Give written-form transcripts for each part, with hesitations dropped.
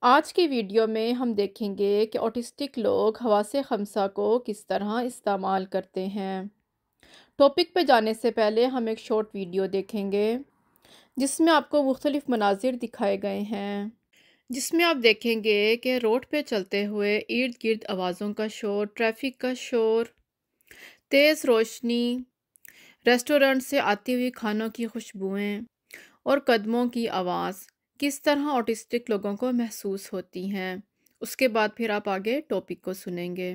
آج کی ویڈیو میں ہم دیکھیں گے کہ آٹسٹک لوگ حواس خمسہ کو کس طرح استعمال کرتے ہیں۔ ٹاپک پہ جانے سے پہلے ہم ایک شارٹ ویڈیو دیکھیں گے جس میں آپ کو مختلف مناظر دکھائے گئے ہیں، جس میں آپ دیکھیں گے کہ روڈ پہ چلتے ہوئے ارد گرد آوازوں کا شور، ٹریفک کا شور، تیز روشنی، ریسٹورنٹ سے آتی ہوئی کھانوں کی خوشبوئیں اور قدموں کی آواز کس طرح آٹسٹک لوگوں کو محسوس ہوتی ہیں۔ اس کے بعد پھر آپ آگے ٹاپک کو سنیں گے۔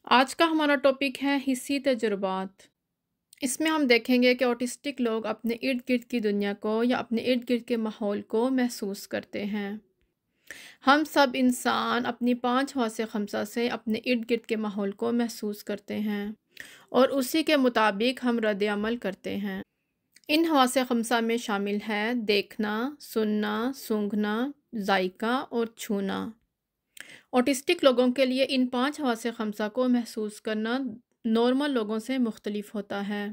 آج کا ہمارا ٹاپک ہے حسی تجربات۔ اس میں ہم دیکھیں گے کہ آٹسٹک لوگ اپنے ارد گرد کی دنیا کو یا اپنے ارد گرد کے ماحول کو محسوس کرتے ہیں۔ ہم سب انسان اپنی 5 حواس خمسہ سے اپنے ارد گرد کے ماحول کو محسوس کرتے ہیں اور اسی کے مطابق ہم رد عمل کرتے ہیں۔ ان حواس خمسہ میں شامل ہے دیکھنا، سننا، سونگھنا، ذائقہ اور چھونا۔ آٹسٹک لوگوں کے لیے ان 5 حواس خمسہ کو محسوس کرنا نارمل لوگوں سے مختلف ہوتا ہے۔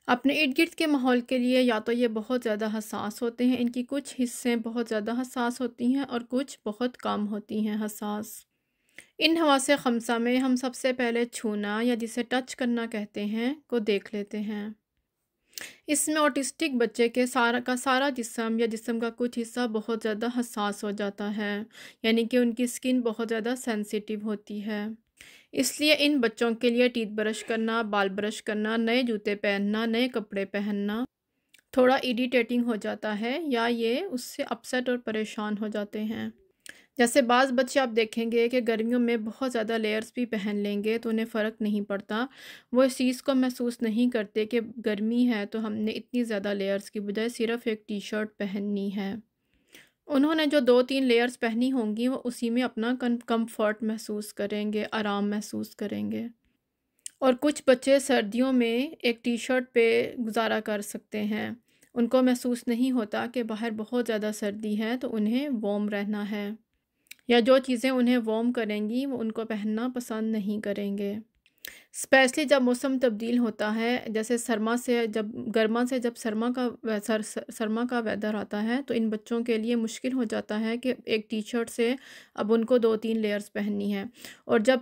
اپنے ارد گرد کے ماحول کے لیے یا تو یہ بہت زیادہ حساس ہوتے ہیں، ان کی کچھ حصے بہت زیادہ حساس ہوتی ہیں اور کچھ بہت کم ہوتی ہیں حساس۔ ان حواس خمسہ میں ہم سب سے پہلے چھونا یا جسے ٹچ کرنا کہتے ہیں کو دیکھ لیتے ہیں۔ اس میں آٹسٹک بچے کے سارا جسم یا جسم کا کچھ حصہ بہت زیادہ حساس ہو جاتا ہے، یعنی کہ ان کی سکن بہت زیادہ سینسیٹیو ہوتی ہے۔ اس لیے ان بچوں کے لیے ٹیتھ برش کرنا، بال برش کرنا، نئے جوتے پہننا، نئے کپڑے پہننا تھوڑا اریٹیٹنگ ہو جاتا ہے یا یہ اس سے اپسیٹ اور پریشان ہو جاتے ہیں۔ جیسے بعض بچے آپ دیکھیں گے کہ گرمیوں میں بہت زیادہ لیئرز بھی پہن لیں گے تو انہیں فرق نہیں پڑتا، وہ اس چیز کو محسوس نہیں کرتے کہ گرمی ہے تو ہم نے اتنی زیادہ لیئرز کی بجائے صرف ایک ٹی شرٹ پہننی ہے۔ انہوں نے جو 2-3 لیئرز پہنی ہوں گی وہ اسی میں اپنا کمفرٹ محسوس کریں گے، آرام محسوس کریں گے۔ اور کچھ بچے سردیوں میں ایک ٹی شرٹ پہ گزارا کر سکتے ہیں، ان کو محسوس نہیں ہوتا کہ باہر بہت زیادہ سردی ہے تو انہیں وارم رہنا ہے، یا جو چیزیں انہیں وارم کریں گی وہ ان کو پہننا پسند نہیں کریں گے۔ اسپیشلی جب موسم تبدیل ہوتا ہے، جیسے گرما سے جب سرما کا ویدر آتا ہے تو ان بچوں کے لیے مشکل ہو جاتا ہے کہ ایک ٹی شرٹ سے اب ان کو 2-3 لیئرز پہننی ہے، اور جب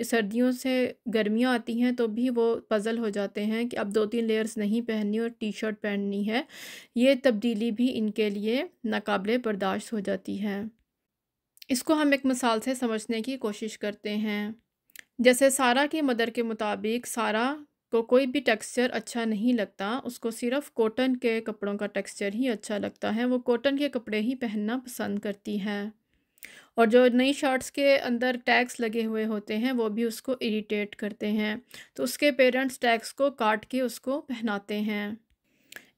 سردیوں سے گرمیاں آتی ہیں تو بھی وہ پزل ہو جاتے ہیں کہ اب 2-3 لیئرز نہیں پہننی اور ٹی شرٹ پہننی ہے۔ یہ تبدیلی بھی ان کے لیے ناقابل برداشت ہو جاتی ہے۔ اس کو ہم ایک مثال سے سمجھنے کی کوشش کرتے ہیں۔ جیسے سارا کی مدر کے مطابق سارا کو کوئی بھی ٹیکسچر اچھا نہیں لگتا، اس کو صرف کاٹن کے کپڑوں کا ٹیکسچر ہی اچھا لگتا ہے، وہ کاٹن کے کپڑے ہی پہننا پسند کرتی ہے، اور جو نئی شرٹس کے اندر ٹیگز لگے ہوئے ہوتے ہیں وہ بھی اس کو اریٹیٹ کرتے ہیں، تو اس کے پیرنٹس ٹیگز کو کاٹ کے اس کو پہناتے ہیں۔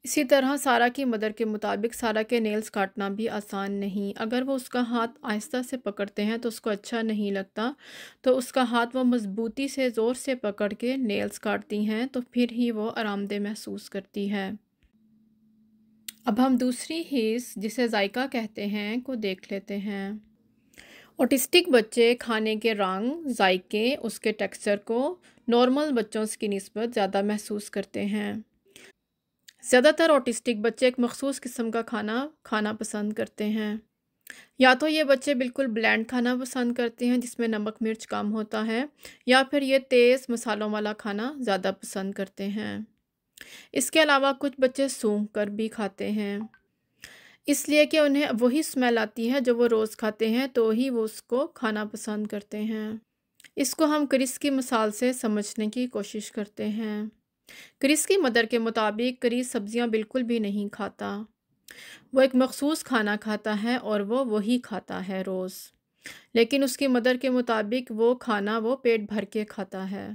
اسی طرح سارا کی مدر کے مطابق سارا کے نیلز کاٹنا بھی آسان نہیں، اگر وہ اس کا ہاتھ آہستہ سے پکڑتے ہیں تو اس کو اچھا نہیں لگتا، تو اس کا ہاتھ وہ مضبوطی سے زور سے پکڑ کے نیلز کاٹتی ہیں تو پھر ہی وہ آرام دہ محسوس کرتی ہے۔ اب ہم دوسری حس جسے ذائقہ کہتے ہیں کو دیکھ لیتے ہیں۔ آٹسٹک بچے کھانے کے رنگ، ذائقے، اس کے ٹیکسچر کو نارمل بچوں کی نسبت زیادہ محسوس کرتے ہیں۔ زیادہ تر آٹسٹک بچے ایک مخصوص قسم کا کھانا پسند کرتے ہیں، یا تو یہ بچے بالکل بلینڈ کھانا پسند کرتے ہیں جس میں نمک مرچ کم ہوتا ہے، یا پھر یہ تیز مسالوں والا کھانا زیادہ پسند کرتے ہیں۔ اس کے علاوہ کچھ بچے سونگھ کر بھی کھاتے ہیں، اس لیے کہ انہیں وہی سمیل آتی ہے جو وہ روز کھاتے ہیں تو ہی وہ اس کو کھانا پسند کرتے ہیں۔ اس کو ہم کرس کی مثال سے سمجھنے کی کوشش کرتے ہیں۔ کرس کی مدر کے مطابق کرس سبزیاں بالکل بھی نہیں کھاتا، وہ ایک مخصوص کھانا کھاتا ہے اور وہ وہی کھاتا ہے روز، لیکن اس کی مدر کے مطابق وہ کھانا وہ پیٹ بھر کے کھاتا ہے۔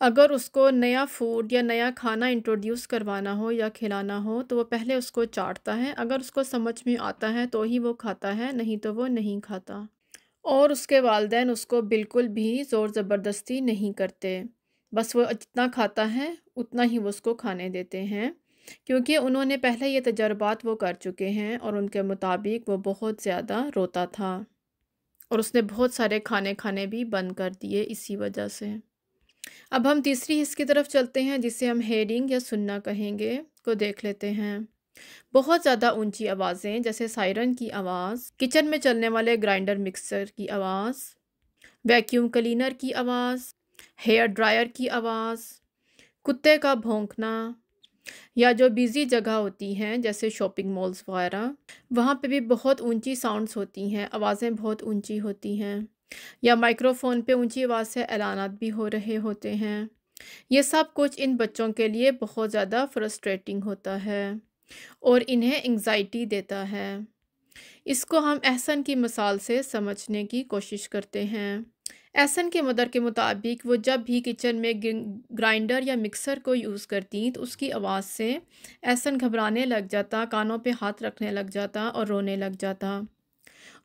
اگر اس کو نیا فوڈ یا نیا کھانا انٹروڈیوس کروانا ہو یا کھلانا ہو تو وہ پہلے اس کو چاٹتا ہے، اگر اس کو سمجھ میں آتا ہے تو ہی وہ کھاتا ہے، نہیں تو وہ نہیں کھاتا۔ اور اس کے والدین اس کو بالکل بھی زور زبردستی نہیں کرتے، بس وہ جتنا کھاتا ہے اتنا ہی وہ اس کو کھانے دیتے ہیں، کیونکہ انہوں نے پہلے یہ تجربات وہ کر چکے ہیں اور ان کے مطابق وہ بہت زیادہ روتا تھا اور اس نے بہت سارے کھانے کھانے بھی بند کر دیے اسی وجہ سے۔ اب ہم تیسری حص کی طرف چلتے ہیں جسے ہم ہیئرنگ یا سننا کہیں گے کو دیکھ لیتے ہیں۔ بہت زیادہ اونچی آوازیں جیسے سائرن کی آواز، کچن میں چلنے والے گرائنڈر مکسر کی آواز، ویکیوم کلینر کی آواز، ہیئر ڈرائر کی آواز، کتے کا بھونکنا، یا جو بیزی جگہ ہوتی ہیں جیسے شاپنگ مالز وغیرہ، وہاں پہ بھی بہت اونچی ساؤنڈز ہوتی ہیں، آوازیں بہت اونچی ہوتی ہیں، یا مائکرو فون پہ اونچی آواز سے اعلانات بھی ہو رہے ہوتے ہیں۔ یہ سب کچھ ان بچوں کے لیے بہت زیادہ فرسٹریٹنگ ہوتا ہے اور انہیں انگزائٹی دیتا ہے۔ اس کو ہم احسن کی مثال سے سمجھنے کی کوشش کرتے ہیں۔ احسن کے مدر کے مطابق وہ جب بھی کچن میں گرائنڈر یا مکسر کو یوز کرتی تو اس کی آواز سے احسن گھبرانے لگ جاتا، کانوں پہ ہاتھ رکھنے لگ جاتا اور رونے لگ جاتا۔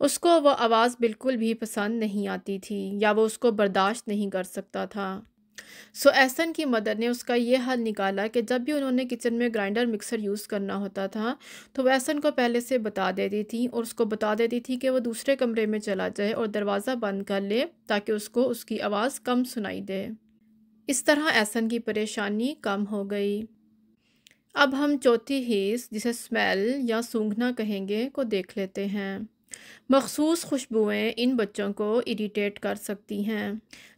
اس کو وہ آواز بالکل بھی پسند نہیں آتی تھی یا وہ اس کو برداشت نہیں کر سکتا تھا۔ احسن کی مدر نے اس کا یہ حل نکالا کہ جب بھی انہوں نے کچن میں گرائنڈر مکسر یوز کرنا ہوتا تھا تو وہ احسن کو پہلے سے بتا دیتی تھی اور اس کو بتا دیتی تھی کہ وہ دوسرے کمرے میں چلا جائے اور دروازہ بند کر لے تاکہ اس کو اس کی آواز کم سنائی دے۔ اس طرح احسن کی پریشانی کم ہو گئی۔ اب ہم چوتھی حص جسے اسمیل یا سونگھنا کہیں گے کو دیکھ لیتے ہیں۔ مخصوص خوشبوئیں ان بچوں کو اریٹیٹ کر سکتی ہیں،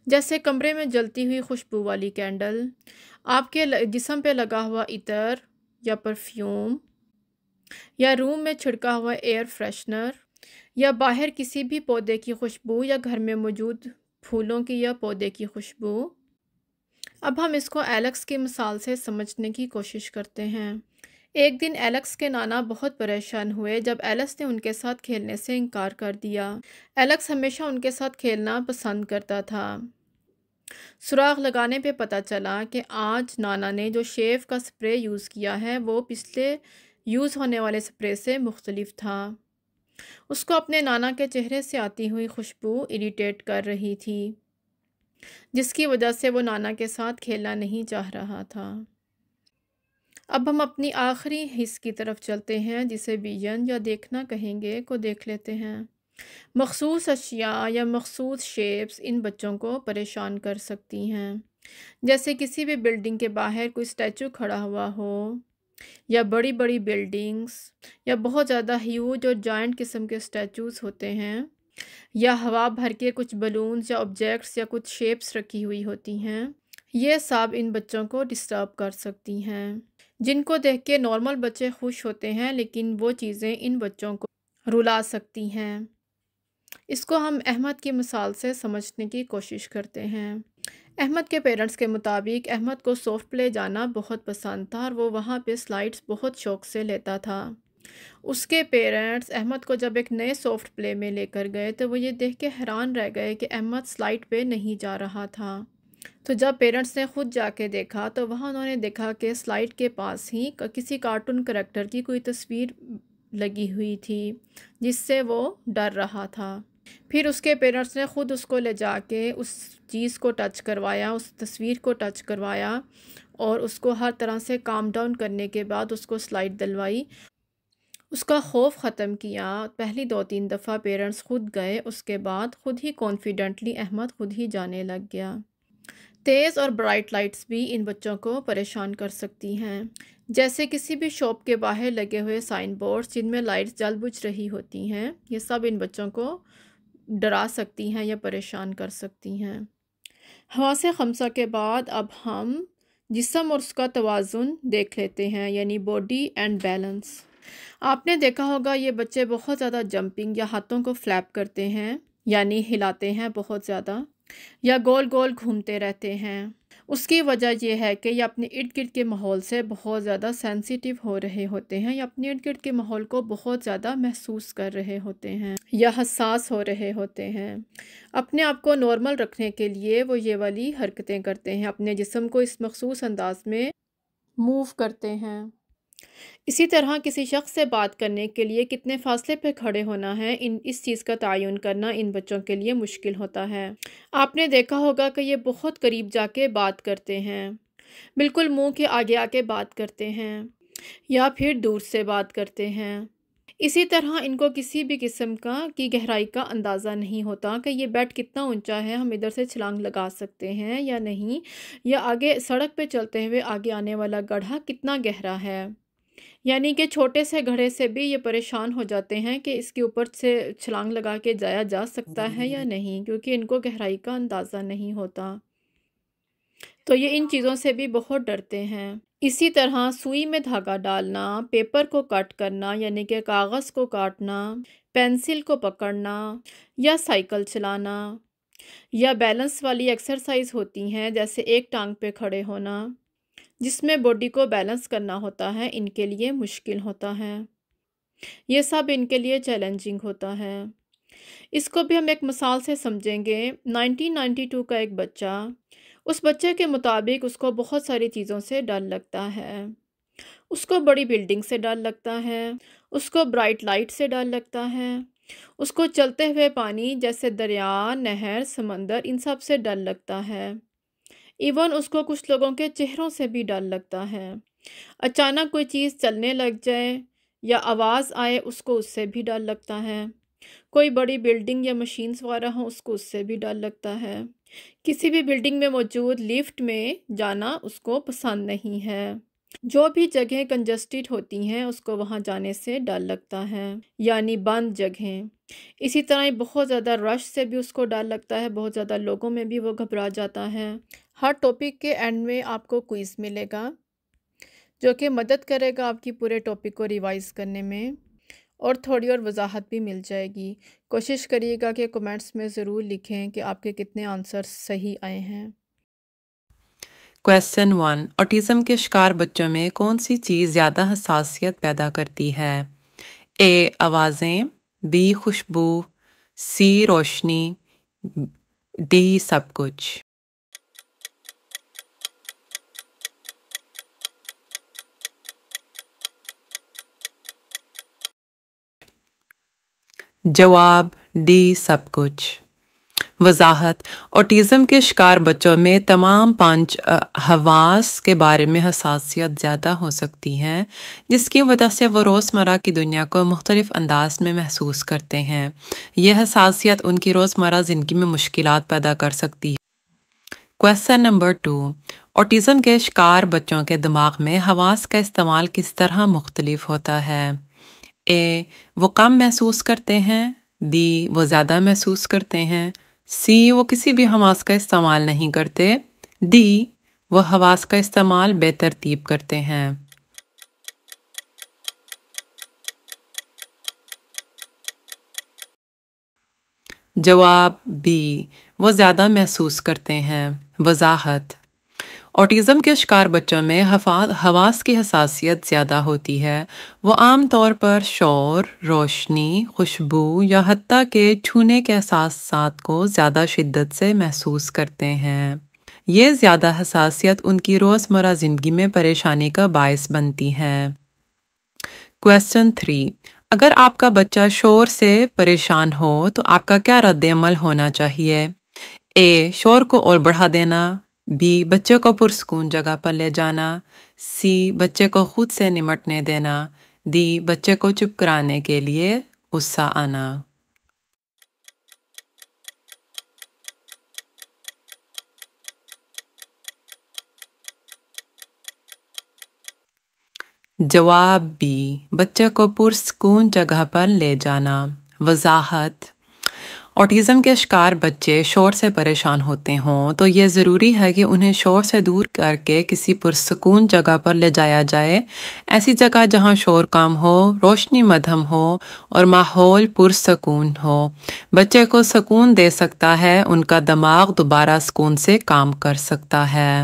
جیسے کمرے میں جلتی ہوئی خوشبو والی کینڈل، آپ کے جسم پہ لگا ہوا عطر یا پرفیوم، یا روم میں چھڑکا ہوا ایئر فریشنر، یا باہر کسی بھی پودے کی خوشبو یا گھر میں موجود پھولوں کی یا پودے کی خوشبو۔ اب ہم اس کو ایلکس کی مثال سے سمجھنے کی کوشش کرتے ہیں۔ ایک دن ایلکس کے نانا بہت پریشان ہوئے جب ایلکس نے ان کے ساتھ کھیلنے سے انکار کر دیا۔ ایلکس ہمیشہ ان کے ساتھ کھیلنا پسند کرتا تھا۔ سراغ لگانے پہ پتہ چلا کہ آج نانا نے جو شیو کا سپرے یوز کیا ہے وہ پچھلے یوز ہونے والے سپرے سے مختلف تھا۔ اس کو اپنے نانا کے چہرے سے آتی ہوئی خوشبو اریٹیٹ کر رہی تھی، جس کی وجہ سے وہ نانا کے ساتھ کھیلنا نہیں چاہ رہا تھا۔ اب ہم اپنی آخری حص کی طرف چلتے ہیں جسے ویژن یا دیکھنا کہیں گے کو دیکھ لیتے ہیں۔ مخصوص اشیاء یا مخصوص شیپس ان بچوں کو پریشان کر سکتی ہیں، جیسے کسی بھی بلڈنگ کے باہر کوئی اسٹیچو کھڑا ہوا ہو، یا بڑی بڑی بلڈنگز، یا بہت زیادہ ہیوج اور جائنٹ قسم کے اسٹیچوز ہوتے ہیں، یا ہوا بھر کے کچھ بلونز یا آبجیکٹس یا کچھ شیپس رکھی ہوئی ہوتی ہیں۔ یہ سب ان بچوں کو ڈسٹرب کر سکتی ہیں، جن کو دیکھ کے نارمل بچے خوش ہوتے ہیں لیکن وہ چیزیں ان بچوں کو رلا سکتی ہیں۔ اس کو ہم احمد کی مثال سے سمجھنے کی کوشش کرتے ہیں۔ احمد کے پیرنٹس کے مطابق احمد کو سافٹ پلے جانا بہت پسند تھا اور وہ وہاں پہ سلائڈس بہت شوق سے لیتا تھا۔ اس کے پیرنٹس احمد کو جب ایک نئے سافٹ پلے میں لے کر گئے تو وہ یہ دیکھ کے حیران رہ گئے کہ احمد سلائڈ پہ نہیں جا رہا تھا۔ تو جب پیرنٹس نے خود جا کے دیکھا تو وہاں انہوں نے دیکھا کہ سلائڈ کے پاس ہی کسی کارٹون کریکٹر کی کوئی تصویر لگی ہوئی تھی جس سے وہ ڈر رہا تھا۔ پھر اس کے پیرنٹس نے خود اس کو لے جا کے اس چیز کو ٹچ کروایا، اس تصویر کو ٹچ کروایا اور اس کو ہر طرح سے کام ڈاؤن کرنے کے بعد اس کو سلائڈ دلوائی، اس کا خوف ختم کیا۔ پہلی 2-3 دفعہ پیرنٹس خود گئے، اس کے بعد خود ہی کانفیڈنٹلی احمد خود ہی جانے لگ گیا۔ تیز اور برائٹ لائٹس بھی ان بچوں کو پریشان کر سکتی ہیں، جیسے کسی بھی شاپ کے باہر لگے ہوئے سائن بورڈز جن میں لائٹس جل بجھ رہی ہوتی ہیں، یہ سب ان بچوں کو ڈرا سکتی ہیں یا پریشان کر سکتی ہیں۔ حواس خمسہ کے بعد اب ہم جسم اور اس کا توازن دیکھ لیتے ہیں، یعنی باڈی اینڈ بیلنس۔ آپ نے دیکھا ہوگا یہ بچے بہت زیادہ جمپنگ یا ہاتھوں کو فلیپ کرتے ہیں، یعنی ہلاتے ہیں بہت زیادہ، یا گول گول گھومتے رہتے ہیں۔ اس کی وجہ یہ ہے کہ یہ اپنے ارد گرد کے ماحول سے بہت زیادہ سینسیٹیو ہو رہے ہوتے ہیں، یا اپنے ارد گرد کے ماحول کو بہت زیادہ محسوس کر رہے ہوتے ہیں یا حساس ہو رہے ہوتے ہیں۔ اپنے آپ کو نارمل رکھنے کے لیے وہ یہ والی حرکتیں کرتے ہیں، اپنے جسم کو اس مخصوص انداز میں موو کرتے ہیں۔ اسی طرح کسی شخص سے بات کرنے کے لیے کتنے فاصلے پہ کھڑے ہونا ہے، اس چیز کا تعین کرنا ان بچوں کے لیے مشکل ہوتا ہے۔ آپ نے دیکھا ہوگا کہ یہ بہت قریب جا کے بات کرتے ہیں، بالکل منہ کے آگے آ کے بات کرتے ہیں، یا پھر دور سے بات کرتے ہیں۔ اسی طرح ان کو کسی بھی قسم کی گہرائی کا اندازہ نہیں ہوتا کہ یہ بیڈ کتنا اونچا ہے، ہم ادھر سے چھلانگ لگا سکتے ہیں یا نہیں، یا آگے سڑک پہ چلتے ہوئے آگے آنے والا گڑھا کتنا گہرا ہے۔ یعنی کہ چھوٹے سے گڑھے سے بھی یہ پریشان ہو جاتے ہیں کہ اس کے اوپر سے چھلانگ لگا کے جایا جا سکتا ہے یا نہیں، کیونکہ ان کو گہرائی کا اندازہ نہیں ہوتا، تو یہ ان چیزوں سے بھی بہت ڈرتے ہیں۔ اسی طرح سوئی میں دھاگا ڈالنا، پیپر کو کٹ کرنا یعنی کہ کاغذ کو کاٹنا، پینسل کو پکڑنا، یا سائیکل چلانا، یا بیلنس والی ایکسرسائز ہوتی ہیں جیسے ایک ٹانگ پہ کھڑے ہونا، جس میں باڈی کو بیلنس کرنا ہوتا ہے، ان کے لیے مشکل ہوتا ہے۔ یہ سب ان کے لیے چیلنجنگ ہوتا ہے۔ اس کو بھی ہم ایک مثال سے سمجھیں گے۔ 1992 کا ایک بچہ، اس بچے کے مطابق اس کو بہت ساری چیزوں سے ڈر لگتا ہے۔ اس کو بڑی بلڈنگ سے ڈر لگتا ہے، اس کو برائٹ لائٹ سے ڈر لگتا ہے، اس کو چلتے ہوئے پانی جیسے دریا، نہر، سمندر، ان سب سے ڈر لگتا ہے۔ ایون اس کو کچھ لوگوں کے چہروں سے بھی ڈر لگتا ہے۔ اچانک کوئی چیز چلنے لگ جائے یا آواز آئے، اس کو اس سے بھی ڈر لگتا ہے۔ کوئی بڑی بلڈنگ یا مشینز وغیرہ ہوں، اس کو اس سے بھی ڈر لگتا ہے۔ کسی بھی بلڈنگ میں موجود لفٹ میں جانا اس کو پسند نہیں ہے۔ جو بھی جگہیں کنجسٹڈ ہوتی ہیں اس کو وہاں جانے سے ڈر لگتا ہے، یعنی بند جگہیں۔ اسی طرح ہی بہت زیادہ رش سے بھی اس کو ڈر لگتا ہے، بہت زیادہ لوگوں میں بھی وہ گھبرا جاتا ہے۔ ہر ٹاپک کے اینڈ میں آپ کو کوئز ملے گا جو کہ مدد کرے گا آپ کی پورے ٹاپک کو ریوائز کرنے میں، اور تھوڑی اور وضاحت بھی مل جائے گی۔ کوشش کریے گا کہ کمنٹس میں ضرور لکھیں کہ آپ کے کتنے آنسر صحیح آئے ہیں۔ Question 1. اوٹیزم کے شکار بچوں میں کون سی چیز زیادہ حساسیت پیدا کرتی ہے؟ A. آوازیں، B. خوشبو، C. روشنی، D. سب کچھ۔ جواب D. سب کچھ۔ وضاحت: اوٹیزم کے شکار بچوں میں تمام 5 حواس کے بارے میں حساسیت زیادہ ہو سکتی ہے، جس کی وجہ سے وہ روزمرہ کی دنیا کو مختلف انداز میں محسوس کرتے ہیں۔ یہ حساسیت ان کی روزمرہ زندگی میں مشکلات پیدا کر سکتی ہے۔ Question number 2. اوٹیزم کے شکار بچوں کے دماغ میں حواس کا استعمال کس طرح مختلف ہوتا ہے؟ A. وہ کم محسوس کرتے ہیں، B. وہ زیادہ محسوس کرتے ہیں، C. وہ کسی بھی حواس کا استعمال نہیں کرتے، D. وہ حواس کا استعمال بے ترتیب کرتے ہیں۔ جواب B. وہ زیادہ محسوس کرتے ہیں۔ وضاحت: اوٹیزم کے شکار بچوں میں حواس کی حساسیت زیادہ ہوتی ہے۔ وہ عام طور پر شور، روشنی، خوشبو یا حتیٰ کہ چھونے کے احساسات کو زیادہ شدت سے محسوس کرتے ہیں۔ یہ زیادہ حساسیت ان کی روزمرہ زندگی میں پریشانی کا باعث بنتی ہے۔ Question 3. اگر آپ کا بچہ شور سے پریشان ہو تو آپ کا کیا رد عمل ہونا چاہیے؟ A. شور کو اور بڑھا دینا، B. بچے کو پرسکون جگہ پر لے جانا، C. بچے کو خود سے نمٹنے دینا، D. بچے کو چپ کرانے کے لیے غصہ آنا۔ جواب B. بچے کو پرسکون جگہ پر لے جانا۔ وضاحت: اوٹیزم کے شکار بچے شور سے پریشان ہوتے ہوں تو یہ ضروری ہے کہ انہیں شور سے دور کر کے کسی پرسکون جگہ پر لے جایا جائے۔ ایسی جگہ جہاں شور کم ہو، روشنی مدھم ہو اور ماحول پرسکون ہو۔ بچے کو سکون دے سکتا ہے، ان کا دماغ دوبارہ سکون سے کام کر سکتا ہے۔